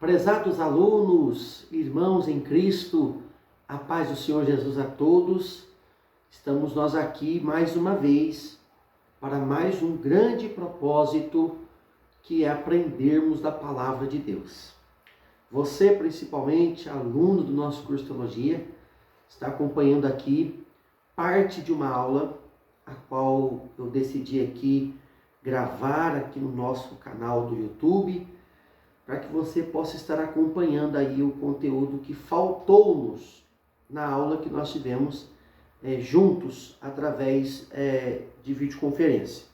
Prezados alunos, irmãos em Cristo, a paz do Senhor Jesus a todos. Estamos nós aqui mais uma vez para mais um grande propósito, que é aprendermos da palavra de Deus. Você, principalmente, aluno do nosso curso de teologia, está acompanhando aqui parte de uma aula a qual eu decidi aqui gravar aqui no nosso canal do YouTube, para que você possa estar acompanhando aí o conteúdo que faltou-nos na aula que nós tivemos juntos através de videoconferência.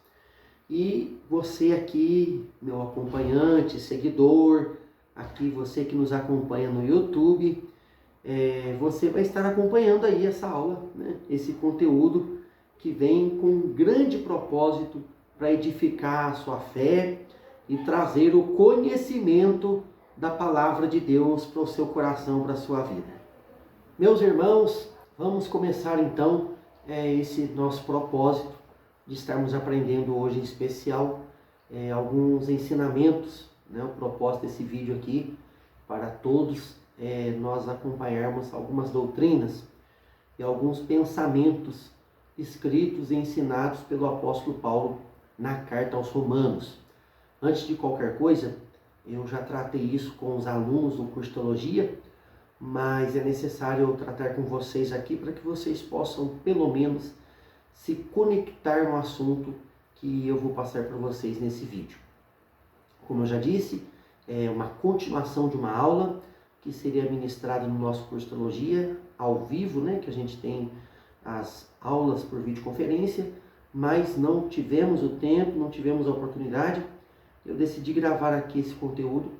E você aqui, meu acompanhante, seguidor, aqui você que nos acompanha no YouTube, você vai estar acompanhando aí essa aula, né? Esse conteúdo que vem com um grande propósito para edificar a sua fé e trazer o conhecimento da palavra de Deus para o seu coração, para a sua vida. Meus irmãos, vamos começar então esse nosso propósito de estarmos aprendendo hoje em especial alguns ensinamentos, né? O propósito desse vídeo aqui, para todos nós acompanharmos algumas doutrinas e alguns pensamentos escritos e ensinados pelo apóstolo Paulo na carta aos Romanos. Antes de qualquer coisa, eu já tratei isso com os alunos do curso de teologia, mas é necessário eu tratar com vocês aqui para que vocês possam, pelo menos, se conectar no assunto que eu vou passar para vocês nesse vídeo. Como eu já disse, é uma continuação de uma aula que seria ministrada no nosso curso de teologia, ao vivo, né? Que a gente tem as aulas por videoconferência, mas não tivemos o tempo, não tivemos a oportunidade. Eu decidi gravar aqui esse conteúdo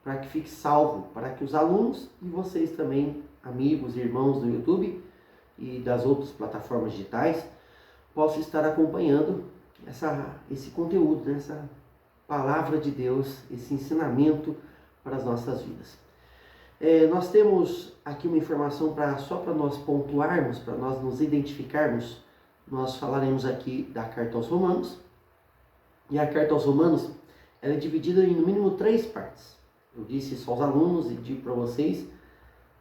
para que fique salvo, para que os alunos e vocês também, amigos e irmãos do YouTube e das outras plataformas digitais, possam estar acompanhando esse conteúdo, né? Essa palavra de Deus, esse ensinamento para as nossas vidas. Nós temos aqui uma informação só para nós pontuarmos, para nós nos identificarmos. Nós falaremos aqui da carta aos Romanos, e a carta aos Romanos ela é dividida em no mínimo 3 partes. Eu disse isso aos alunos e digo para vocês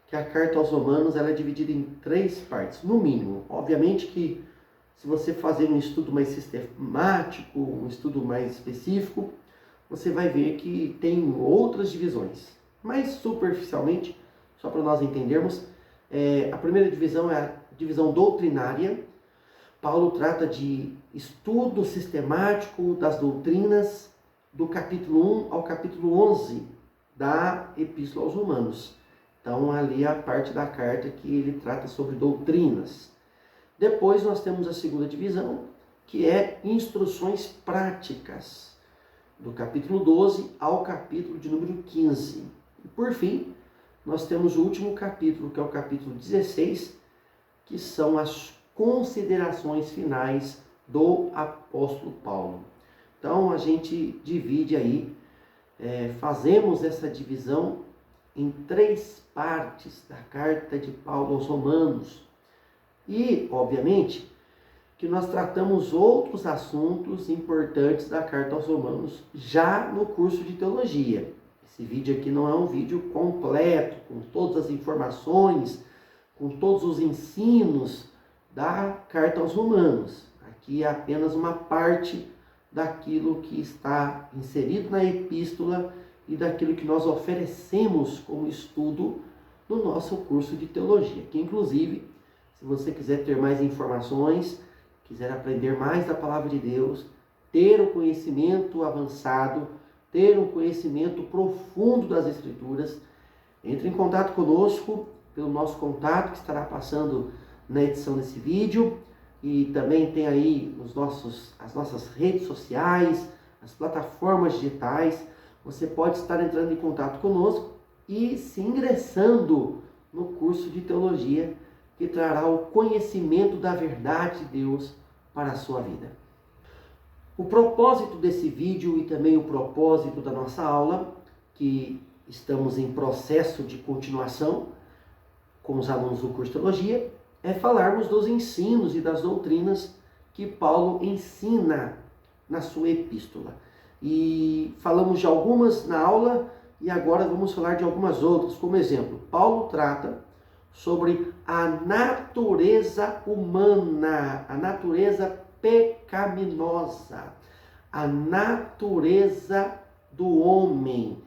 que a carta aos Romanos ela é dividida em 3 partes, no mínimo. Obviamente que se você fazer um estudo mais sistemático, um estudo mais específico, você vai ver que tem outras divisões. Mas superficialmente, só para nós entendermos, a primeira divisão é a divisão doutrinária. Paulo trata de estudo sistemático das doutrinas do capítulo 1 ao capítulo 11 da Epístola aos Romanos. Então, ali é a parte da carta que ele trata sobre doutrinas. Depois, nós temos a segunda divisão, que é instruções práticas, do capítulo 12 ao capítulo de número 15. E, por fim, nós temos o último capítulo, que é o capítulo 16, que são as considerações finais do apóstolo Paulo. Então, a gente divide aí, fazemos essa divisão em 3 partes da carta de Paulo aos Romanos. E, obviamente, que nós tratamos outros assuntos importantes da carta aos Romanos já no curso de teologia. Esse vídeo aqui não é um vídeo completo, com todas as informações, com todos os ensinos da carta aos Romanos. Aqui é apenas uma parte daquilo que está inserido na epístola e daquilo que nós oferecemos como estudo no nosso curso de teologia. Que, inclusive, se você quiser ter mais informações, quiser aprender mais da palavra de Deus, ter o conhecimento avançado, ter um conhecimento profundo das Escrituras, entre em contato conosco pelo nosso contato que estará passando na edição desse vídeo, e também tem aí as nossas redes sociais, as plataformas digitais. Você pode estar entrando em contato conosco e se ingressando no curso de teologia, que trará o conhecimento da verdade de Deus para a sua vida. O propósito desse vídeo e também o propósito da nossa aula, que estamos em processo de continuação com os alunos do curso de teologia, é falarmos dos ensinos e das doutrinas que Paulo ensina na sua epístola. E falamos de algumas na aula e agora vamos falar de algumas outras. Como exemplo, Paulo trata sobre a natureza humana, a natureza pecaminosa, a natureza do homem.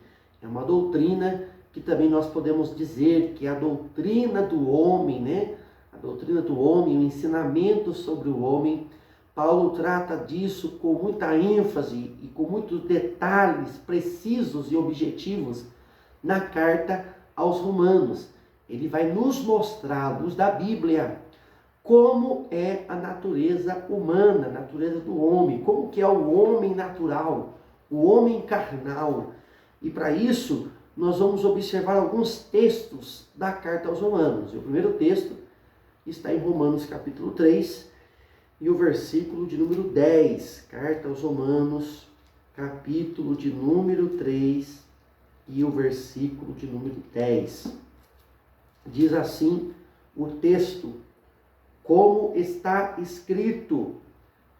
É uma doutrina que também nós podemos dizer que é a doutrina do homem, né? A doutrina do homem, o ensinamento sobre o homem. Paulo trata disso com muita ênfase e com muitos detalhes precisos e objetivos na carta aos Romanos. Ele vai nos mostrar, à luz da Bíblia, como é a natureza humana, a natureza do homem, como que é o homem natural, o homem carnal. E para isso, nós vamos observar alguns textos da carta aos Romanos. E o primeiro texto está em Romanos capítulo 3, e o versículo de número 10. Carta aos Romanos, capítulo de número 3, e o versículo de número 10. Diz assim o texto: como está escrito,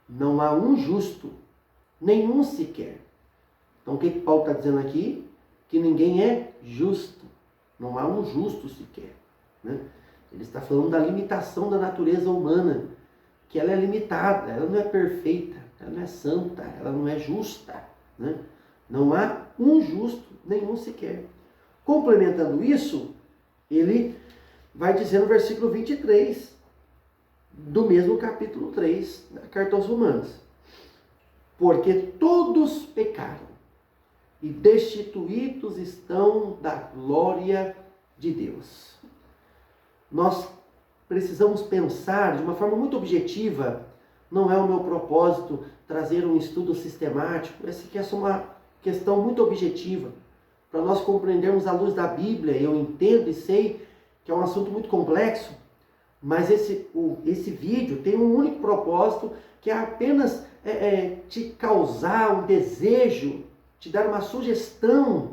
não há um justo, nenhum sequer. Então o que Paulo está dizendo aqui? Que ninguém é justo, não há um justo sequer, né? Ele está falando da limitação da natureza humana, que ela é limitada, ela não é perfeita, ela não é santa, ela não é justa, né? Não há um justo, nenhum sequer. Complementando isso, ele vai dizer no versículo 23, do mesmo capítulo 3 da carta aos Romanos: porque todos pecaram e destituídos estão da glória de Deus. Nós precisamos pensar de uma forma muito objetiva. Não é o meu propósito trazer um estudo sistemático. Essa aqui é só uma questão muito objetiva, para nós compreendermos à luz da Bíblia. Eu entendo e sei que é um assunto muito complexo, mas esse vídeo tem um único propósito, que é apenas te causar um desejo, te dar uma sugestão,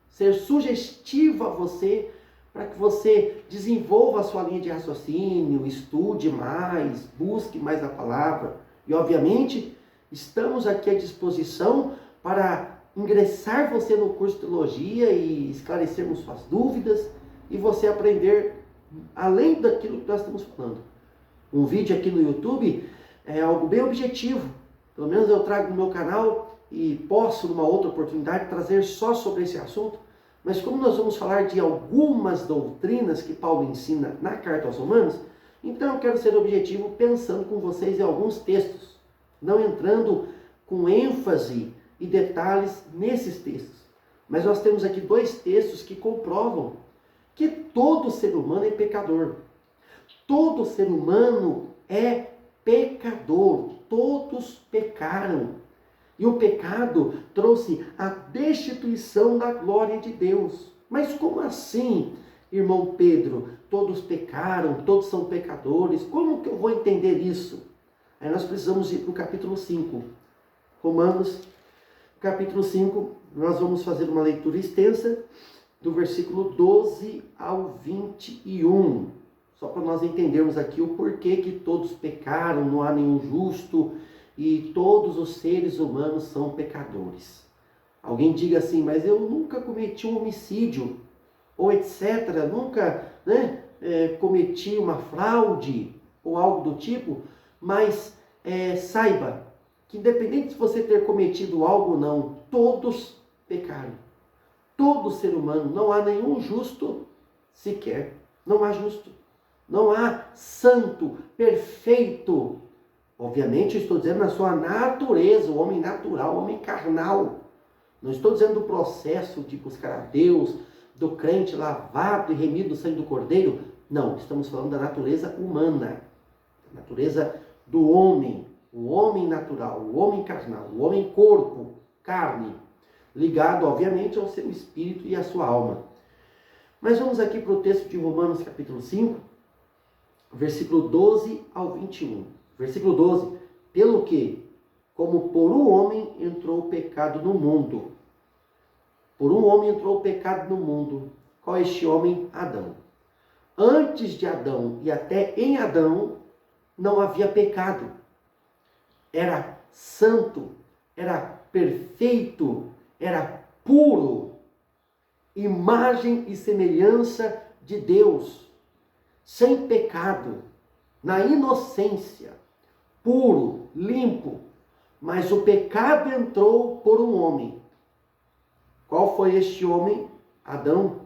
ser sugestivo a você, para que você desenvolva a sua linha de raciocínio, estude mais, busque mais a palavra. E obviamente, estamos aqui à disposição para ingressar você no curso de teologia e esclarecermos suas dúvidas e você aprender além daquilo que nós estamos falando. Um vídeo aqui no YouTube é algo bem objetivo. Pelo menos eu trago no meu canal e posso, numa outra oportunidade, trazer só sobre esse assunto. Mas como nós vamos falar de algumas doutrinas que Paulo ensina na carta aos Romanos, então eu quero ser objetivo pensando com vocês em alguns textos, não entrando com ênfase e detalhes nesses textos. Mas nós temos aqui dois textos que comprovam que todo ser humano é pecador. Todo ser humano é pecador. Todos pecaram. E o pecado trouxe a destituição da glória de Deus. Mas como assim, irmão Pedro? Todos pecaram, todos são pecadores. Como que eu vou entender isso? Aí nós precisamos ir para o capítulo 5. Romanos, capítulo 5, nós vamos fazer uma leitura extensa do versículo 12 ao 21. Só para nós entendermos aqui o porquê que todos pecaram, não há nenhum justo e todos os seres humanos são pecadores. Alguém diga assim: mas eu nunca cometi um homicídio, ou etc. Nunca cometi uma fraude, ou algo do tipo. Mas saiba que independente de você ter cometido algo ou não, todos pecaram. Todo ser humano, não há nenhum justo sequer. Não há justo. Não há santo, perfeito. Obviamente eu estou dizendo na sua natureza, o homem natural, o homem carnal. Não estou dizendo do processo de buscar a Deus, do crente lavado e remido no sangue do Cordeiro. Não, estamos falando da natureza humana. Da natureza do homem. O homem natural, o homem carnal, o homem corpo, carne. Ligado, obviamente, ao seu espírito e à sua alma. Mas vamos aqui para o texto de Romanos, capítulo 5, versículo 12 ao 21. Versículo 12. Pelo que, como por um homem entrou o pecado no mundo. Por um homem entrou o pecado no mundo. Qual é este homem? Adão. Antes de Adão e até em Adão, não havia pecado. Era santo, era perfeito, era puro. imagem e semelhança de Deus, sem pecado, na inocência, puro, limpo. Mas o pecado entrou por um homem. Qual foi este homem? Adão.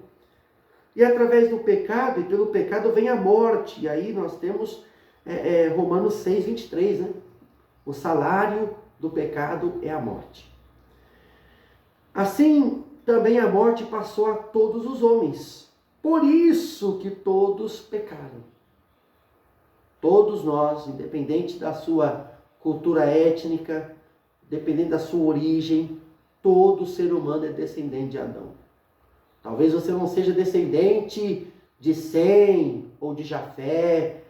E através do pecado, e pelo pecado vem a morte. E aí nós temos Romanos 6, 23, né? O salário do pecado é a morte. Assim, também a morte passou a todos os homens. Por isso que todos pecaram. Todos nós, independente da sua cultura étnica, independente da sua origem, todo ser humano é descendente de Adão. Talvez você não seja descendente de Sem ou de Jafé,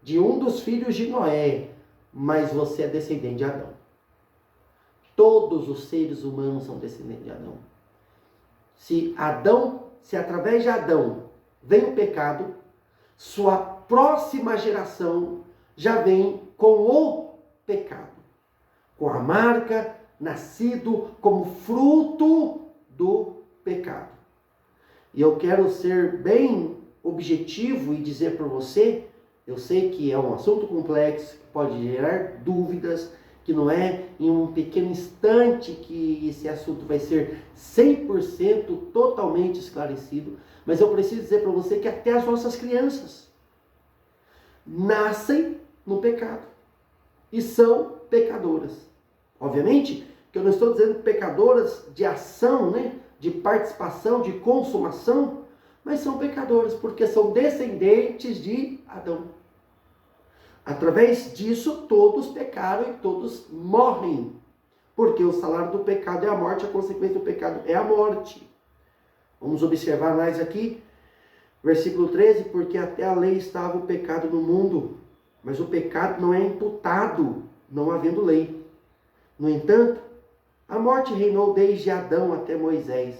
de um dos filhos de Noé, mas você é descendente de Adão. Todos os seres humanos são descendentes de Adão. Se através de Adão vem o pecado, sua próxima geração já vem com o pecado, com a marca, nascido como fruto do pecado. E eu quero ser bem objetivo e dizer para você, eu sei que é um assunto complexo, que pode gerar dúvidas, que não é em um pequeno instante que esse assunto vai ser 100% totalmente esclarecido, mas eu preciso dizer para você que até as nossas crianças nascem no pecado e são pecadoras. Obviamente que eu não estou dizendo pecadoras de ação, né? De participação, de consumação, mas são pecadoras porque são descendentes de Adão. Através disso, todos pecaram e todos morrem. Porque o salário do pecado é a morte, a consequência do pecado é a morte. Vamos observar mais aqui, versículo 13, porque até a lei estava o pecado no mundo, mas o pecado não é imputado, não havendo lei. No entanto, a morte reinou desde Adão até Moisés,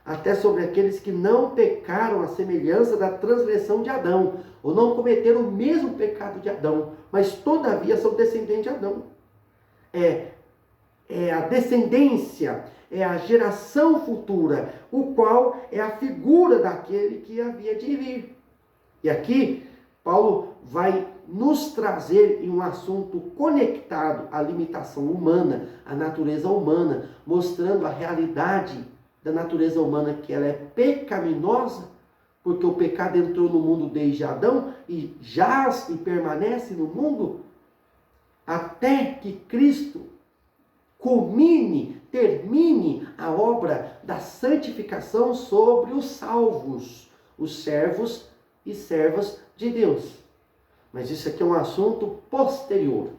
até sobre aqueles que não pecaram à semelhança da transgressão de Adão, ou não cometeram o mesmo pecado de Adão, mas todavia são descendentes de Adão. É a descendência, é a geração futura, o qual é a figura daquele que havia de vir. E aqui, Paulo vai nos trazer em um assunto conectado à limitação humana, à natureza humana, mostrando a realidade da natureza humana, que ela é pecaminosa, porque o pecado entrou no mundo desde Adão e jaz e permanece no mundo até que Cristo termine a obra da santificação sobre os salvos, os servos e servas de Deus. Mas isso aqui é um assunto posterior,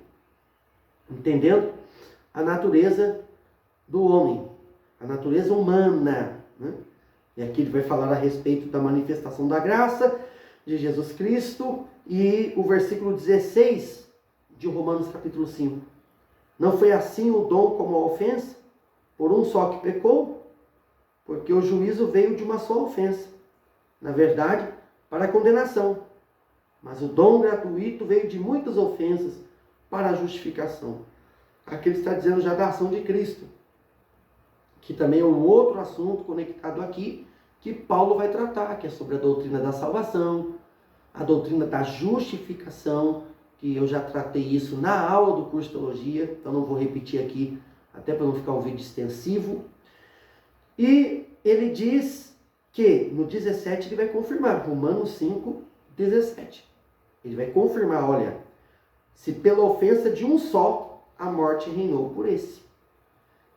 entendendo a natureza do homem, a natureza humana, né? E aqui ele vai falar a respeito da manifestação da graça de Jesus Cristo e o versículo 16 de Romanos capítulo 5. Não foi assim o dom como a ofensa? Por um só que pecou? Porque o juízo veio de uma só ofensa, na verdade, para a condenação. Mas o dom gratuito veio de muitas ofensas para a justificação. Aqui ele está dizendo já da ação de Cristo, que também é um outro assunto conectado aqui, que Paulo vai tratar, que é sobre a doutrina da salvação, a doutrina da justificação, que eu já tratei isso na aula do curso de teologia, então não vou repetir aqui, até para não ficar um vídeo extensivo. E ele diz que no 17 ele vai confirmar, Romanos 5, 17. Ele vai confirmar, olha, se pela ofensa de um só, a morte reinou por esse.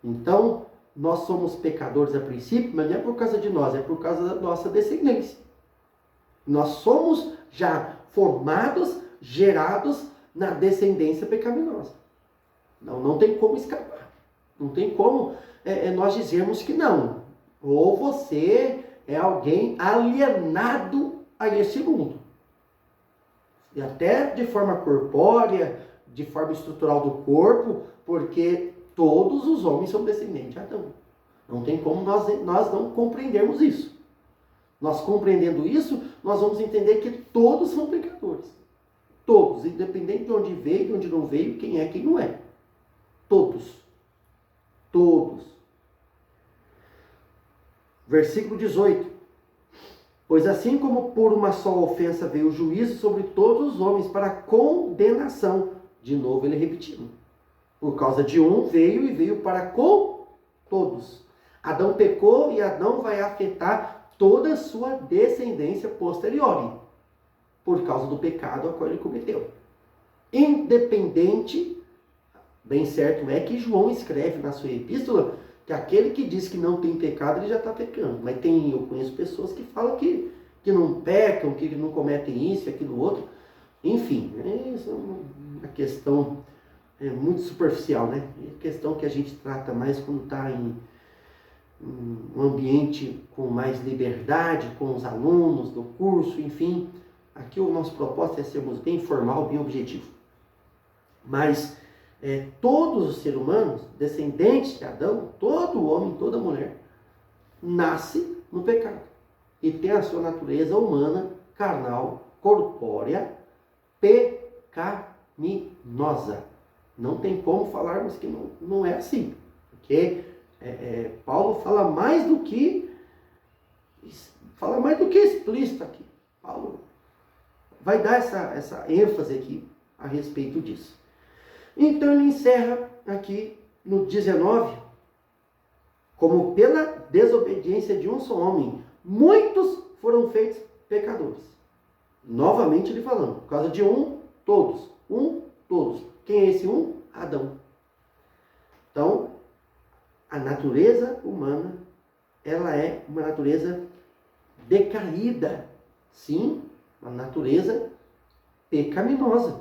Então, nós somos pecadores a princípio, mas não é por causa de nós, é por causa da nossa descendência. Nós somos já formados, gerados na descendência pecaminosa. Não tem como escapar. Não tem como nós dizermos que não. Ou você é alguém alienado a esse mundo. E até de forma corpórea, de forma estrutural do corpo, porque todos os homens são descendentes de Adão. Não tem como nós não compreendermos isso. Nós compreendendo isso, nós vamos entender que todos são pecadores. Todos, independente de onde veio, de onde não veio, quem é, quem não é. Todos. Todos. Versículo 18. Pois assim como por uma só ofensa veio o juízo sobre todos os homens para condenação. De novo ele repetindo. Por causa de um veio para com todos. Adão pecou e Adão vai afetar toda a sua descendência posterior. Por causa do pecado a qual ele cometeu. Independente, bem certo é que João escreve na sua epístola que aquele que diz que não tem pecado, ele já está pecando. Mas eu conheço pessoas que falam que não pecam, que não cometem isso, aquilo outro. Enfim, isso é uma questão muito superficial, né? É questão que a gente trata mais quando está em um ambiente com mais liberdade, com os alunos do curso, enfim. Aqui o nosso propósito é sermos bem formal, bem objetivo. Mas todos os seres humanos, descendentes de Adão, todo homem, toda mulher, nasce no pecado. E tem a sua natureza humana, carnal, corpórea, pecaminosa. Não tem como falarmos que não é assim. Porque Paulo fala mais do que explícito aqui. Paulo vai dar essa ênfase aqui a respeito disso. Então ele encerra aqui no 19, como pela desobediência de um só homem, muitos foram feitos pecadores. Novamente ele falando, por causa de todos. Todos. Quem é esse um? Adão. Então, a natureza humana, ela é uma natureza decaída. Sim, uma natureza pecaminosa.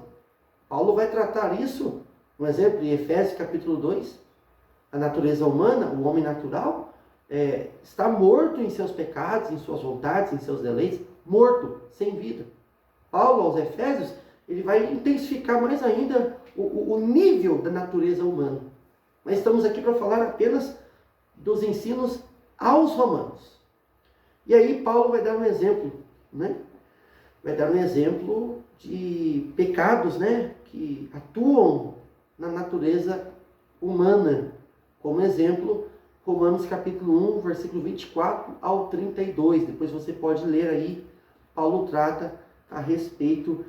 Paulo vai tratar isso, um exemplo, em Efésios capítulo 2. A natureza humana, o homem natural, está morto em seus pecados, em suas vontades, em seus deleites, morto, sem vida. Paulo, aos Efésios, ele vai intensificar mais ainda o nível da natureza humana. Mas estamos aqui para falar apenas dos ensinos aos romanos. E aí Paulo vai dar um exemplo, né? Vai dar um exemplo de pecados, né, que atuam na natureza humana. Como exemplo, Romanos capítulo 1, versículo 24 ao 32. Depois você pode ler aí. Paulo trata a respeito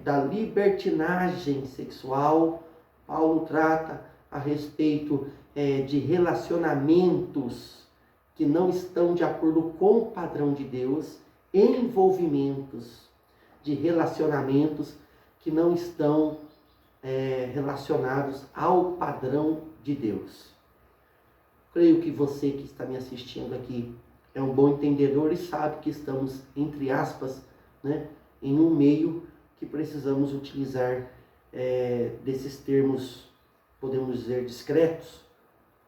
da libertinagem sexual. Paulo trata a respeito de relacionamentos que não estão de acordo com o padrão de Deus, envolvimentos de relacionamentos que não estão relacionados ao padrão de Deus. Creio que você que está me assistindo aqui é um bom entendedor e sabe que estamos, entre aspas, né, em um meio que precisamos utilizar desses termos, podemos dizer, discretos,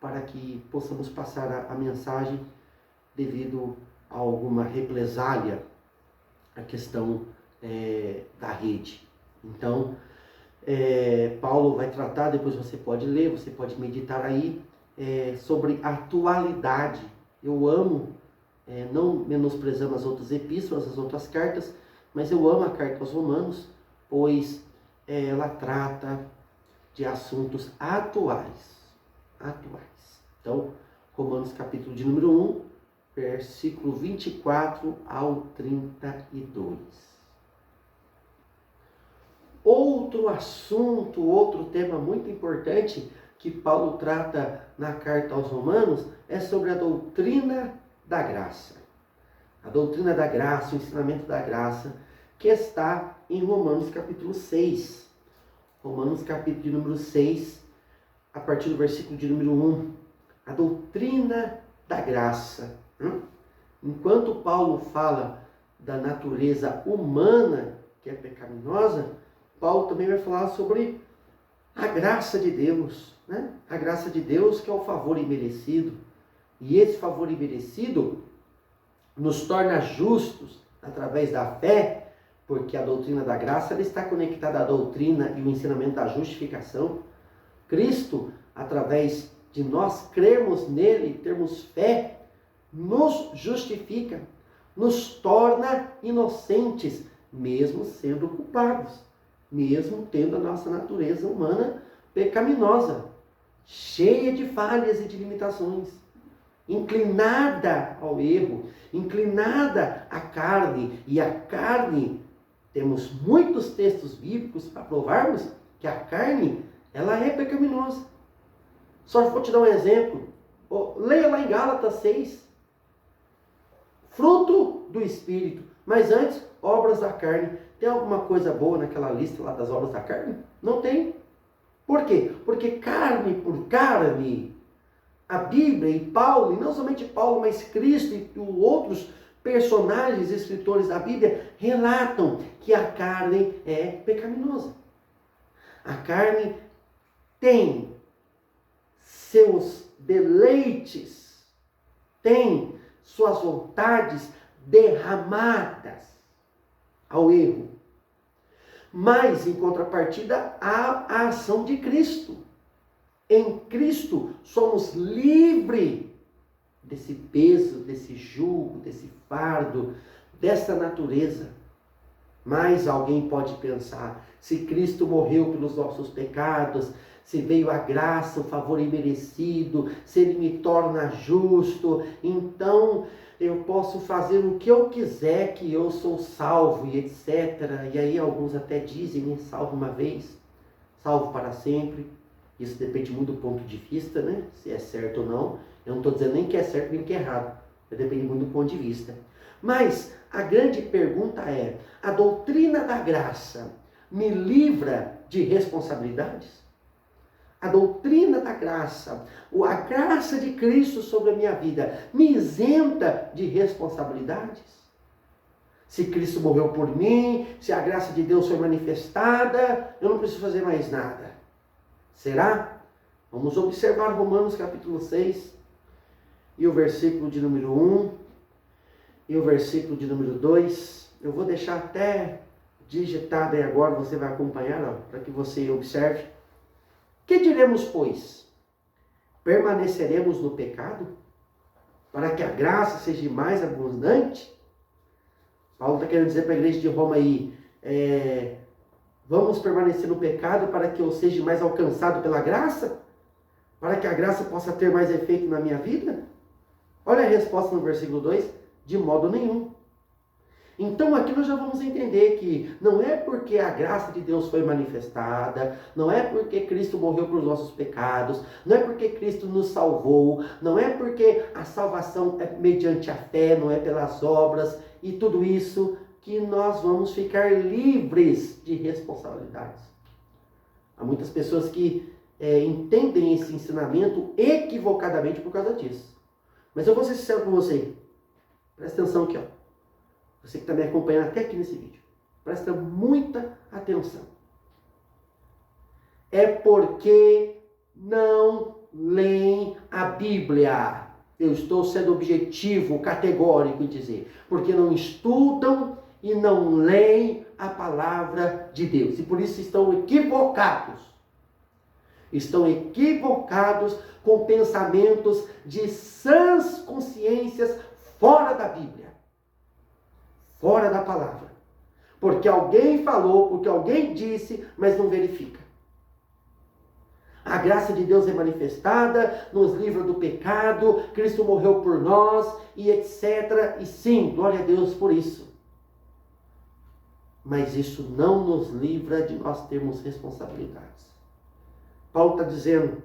para que possamos passar a mensagem devido a alguma represália, a questão da rede. Então, Paulo vai tratar, depois você pode ler, você pode meditar aí, sobre a atualidade. Eu amo, não menosprezando as outras epístolas, as outras cartas, mas eu amo a carta aos Romanos, pois ela trata de assuntos atuais. Então, Romanos capítulo de número 1, versículo 24 ao 32. Outro assunto, outro tema muito importante que Paulo trata na carta aos Romanos é sobre a doutrina da graça. A doutrina da graça, o ensinamento da graça, que está em Romanos capítulo 6. Romanos capítulo de número 6, a partir do versículo de número 1. A doutrina da graça. Enquanto Paulo fala da natureza humana, que é pecaminosa, Paulo também vai falar sobre a graça de Deus, né? A graça de Deus, que é o favor imerecido. E esse favor imerecido nos torna justos através da fé, porque a doutrina da graça ela está conectada à doutrina e o ensinamento da justificação. Cristo, através de nós crermos nele, termos fé, nos justifica, nos torna inocentes, mesmo sendo culpados, mesmo tendo a nossa natureza humana pecaminosa, cheia de falhas e de limitações. inclinada ao erro, inclinada à carne. E a carne, temos muitos textos bíblicos para provarmos que a carne, ela é pecaminosa. Só vou te dar um exemplo. Leia lá em Gálatas 6. Fruto do Espírito. Mas antes, obras da carne. Tem alguma coisa boa naquela lista lá das obras da carne? Não tem. Por quê? Porque carne por carne, a Bíblia e Paulo, e não somente Paulo, mas Cristo e outros personagens, escritores da Bíblia, relatam que a carne é pecaminosa. A carne tem seus deleites, tem suas vontades derramadas ao erro. Mas, em contrapartida, há a ação de Cristo. Em Cristo somos livres desse peso, desse jugo, desse fardo, dessa natureza. Mas alguém pode pensar, se Cristo morreu pelos nossos pecados, se veio a graça, o favor imerecido, se Ele me torna justo, então eu posso fazer o que eu quiser, que eu sou salvo e etc. E aí alguns até dizem, salvo uma vez, salvo para sempre. Isso depende muito do ponto de vista, né? Se é certo ou não. Eu não estou dizendo nem que é certo nem que é errado. Depende muito do ponto de vista. Mas a grande pergunta é, a doutrina da graça me livra de responsabilidades? A doutrina da graça, a graça de Cristo sobre a minha vida, me isenta de responsabilidades? Se Cristo morreu por mim, se a graça de Deus foi manifestada, eu não preciso fazer mais nada. Será? Vamos observar Romanos capítulo 6, e o versículo de número 1, e o versículo de número 2. Eu vou deixar até digitado aí agora, você vai acompanhar, para que você observe. Que diremos, pois? Permaneceremos no pecado? Para que a graça seja mais abundante? Paulo está querendo dizer para a igreja de Roma aí, vamos permanecer no pecado para que eu seja mais alcançado pela graça? Para que a graça possa ter mais efeito na minha vida? Olha a resposta no versículo 2, de modo nenhum. Então aqui nós já vamos entender que não é porque a graça de Deus foi manifestada, não é porque Cristo morreu por nossos pecados, não é porque Cristo nos salvou, não é porque a salvação é mediante a fé, não é pelas obras e tudo isso, que nós vamos ficar livres de responsabilidades. Há muitas pessoas que entendem esse ensinamento equivocadamente por causa disso. Mas eu vou ser sincero com você. Presta atenção aqui, ó. Você que está me acompanhando até aqui nesse vídeo. Presta muita atenção. É porque não leem a Bíblia. Eu estou sendo objetivo, categórico em dizer. Porque não estudam e não leem a palavra de Deus. E por isso estão equivocados. Estão equivocados com pensamentos de sãs consciências fora da Bíblia. Fora da palavra. Porque alguém falou, porque alguém disse, mas não verifica. A graça de Deus é manifestada, nos livra do pecado, Cristo morreu por nós, e etc. E sim, glória a Deus por isso. Mas isso não nos livra de nós termos responsabilidades. Paulo está dizendo,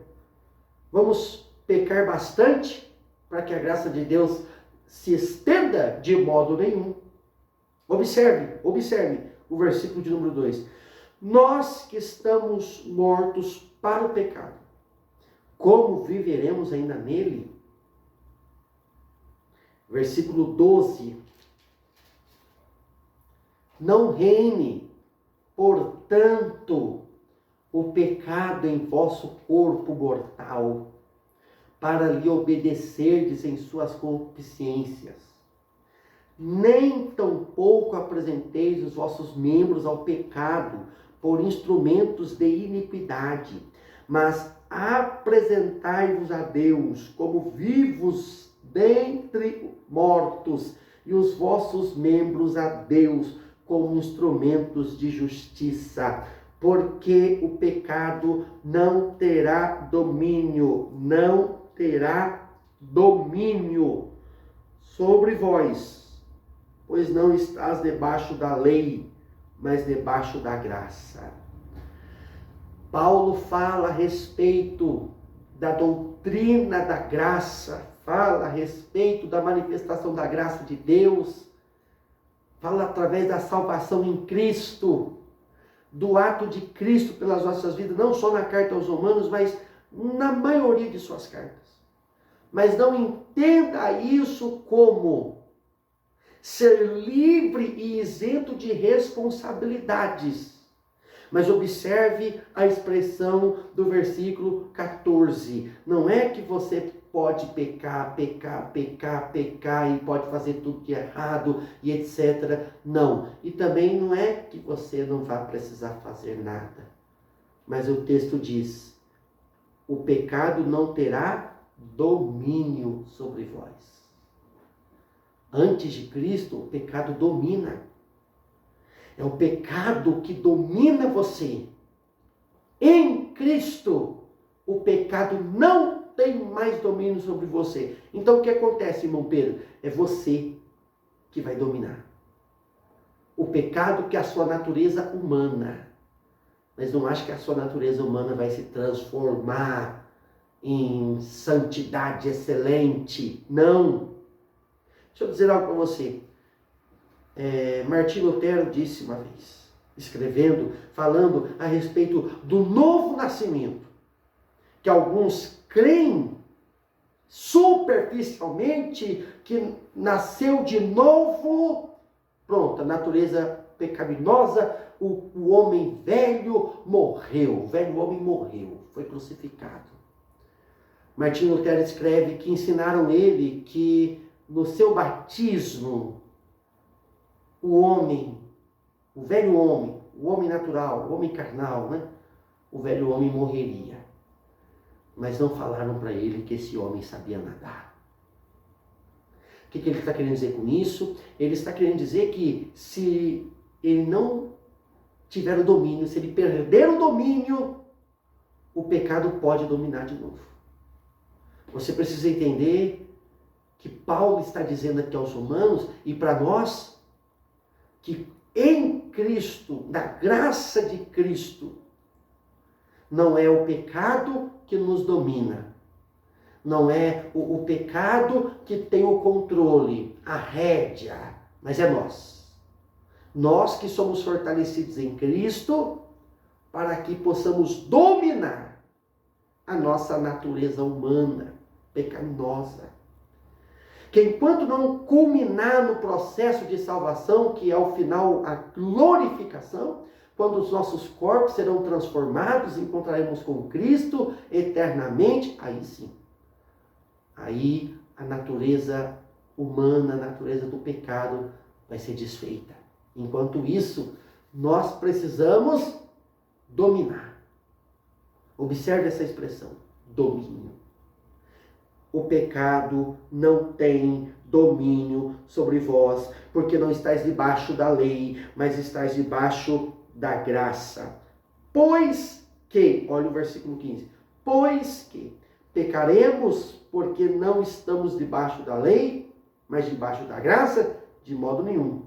vamos pecar bastante para que a graça de Deus se estenda de modo nenhum. Observe o versículo de número 2. Nós que estamos mortos para o pecado, como viveremos ainda nele? Versículo 12. Não reine, portanto, o pecado em vosso corpo mortal, para lhe obedecerdes em suas concupiscências. Nem tampouco apresenteis os vossos membros ao pecado por instrumentos de iniquidade, mas apresentai-vos a Deus como vivos dentre mortos, e os vossos membros a Deus como instrumentos de justiça, porque o pecado não terá domínio, não terá domínio sobre vós, pois não estás debaixo da lei, mas debaixo da graça. Paulo fala a respeito da doutrina da graça, fala a respeito da manifestação da graça de Deus, fala através da salvação em Cristo, do ato de Cristo pelas nossas vidas, não só na carta aos Romanos, mas na maioria de suas cartas. Mas não entenda isso como ser livre e isento de responsabilidades. Mas observe a expressão do versículo 14. Não é que você pode pecar e pode fazer tudo de errado e etc. Não. E também não é que você não vai precisar fazer nada. Mas o texto diz: o pecado não terá domínio sobre vós. Antes de Cristo, o pecado domina. É o pecado que domina você. Em Cristo, o pecado não tem mais domínio sobre você. Então o que acontece, irmão Pedro? É você que vai dominar. O pecado que é a sua natureza humana. Mas não acho que a sua natureza humana vai se transformar em santidade excelente. Não. Deixa eu dizer algo para você. Martinho Lutero disse uma vez, escrevendo, falando a respeito do novo nascimento, que alguns creem superficialmente que nasceu de novo, pronto, a natureza pecaminosa, o homem velho morreu, o velho homem morreu, foi crucificado. Martinho Lutero escreve que ensinaram ele que no seu batismo, o velho homem, o homem natural, o homem carnal, né? O velho homem morreria. Mas não falaram para ele que esse homem sabia nadar. O que ele está querendo dizer com isso? Ele está querendo dizer que se ele não tiver o domínio, se ele perder o domínio, o pecado pode dominar de novo. Você precisa entender que Paulo está dizendo aqui aos Romanos e para nós, que em Cristo, na graça de Cristo, não é o pecado que nos domina. Não é o pecado que tem o controle, a rédea, mas é nós. Nós que somos fortalecidos em Cristo para que possamos dominar a nossa natureza humana, pecaminosa. Que enquanto não culminar no processo de salvação, que é o final, a glorificação, quando os nossos corpos serão transformados, encontraremos com Cristo eternamente, aí sim. Aí a natureza humana, a natureza do pecado vai ser desfeita. Enquanto isso, nós precisamos dominar. Observe essa expressão, domínio. O pecado não tem domínio sobre vós, porque não estáis debaixo da lei, mas estáis debaixo da graça. Pois que, olha o versículo 15, pois que pecaremos porque não estamos debaixo da lei, mas debaixo da graça? De modo nenhum.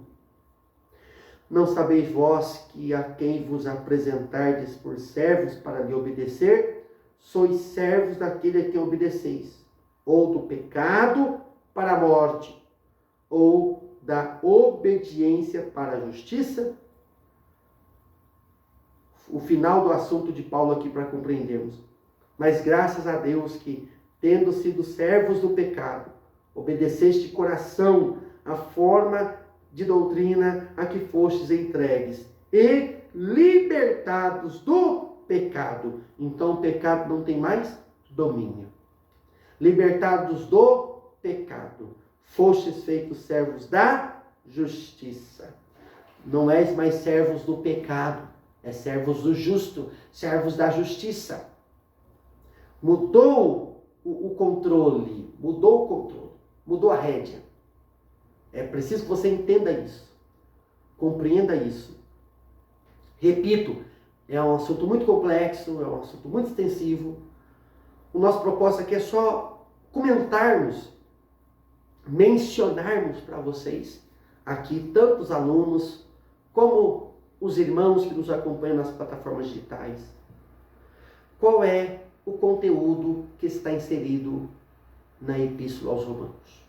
Não sabeis vós que a quem vos apresentardes por servos para lhe obedecer, sois servos daquele a quem obedeceis, ou do pecado para a morte, ou da obediência para a justiça? O final do assunto de Paulo aqui para compreendermos. Mas graças a Deus que, tendo sido servos do pecado, obedeceste de coração a forma de doutrina a que fostes entregues, e libertados do pecado. Então o pecado não tem mais domínio. Libertados do pecado, fostes feitos servos da justiça. Não és mais servos do pecado, é servos do justo, servos da justiça. Mudou o controle, mudou a rédea. É preciso que você entenda isso, compreenda isso. Repito, é um assunto muito complexo, é um assunto muito extensivo. O nosso propósito aqui é só comentarmos, mencionarmos para vocês aqui, tanto os alunos como os irmãos que nos acompanham nas plataformas digitais, qual é o conteúdo que está inserido na Epístola aos Romanos.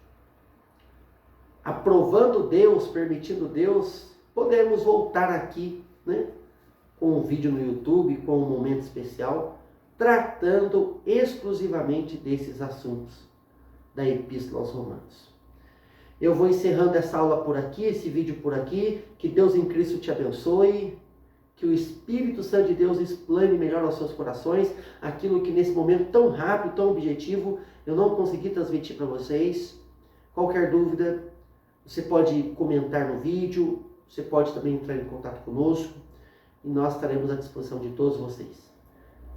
Aprovando Deus, permitindo Deus, podemos voltar aqui, né, com um vídeo no YouTube, com um momento especial, tratando exclusivamente desses assuntos da Epístola aos Romanos. Eu vou encerrando essa aula por aqui, esse vídeo por aqui. Que Deus em Cristo te abençoe. Que o Espírito Santo de Deus explane melhor aos seus corações aquilo que nesse momento tão rápido, tão objetivo, eu não consegui transmitir para vocês. Qualquer dúvida, você pode comentar no vídeo, você pode também entrar em contato conosco e nós estaremos à disposição de todos vocês.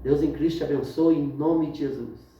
Deus em Cristo te abençoe em nome de Jesus.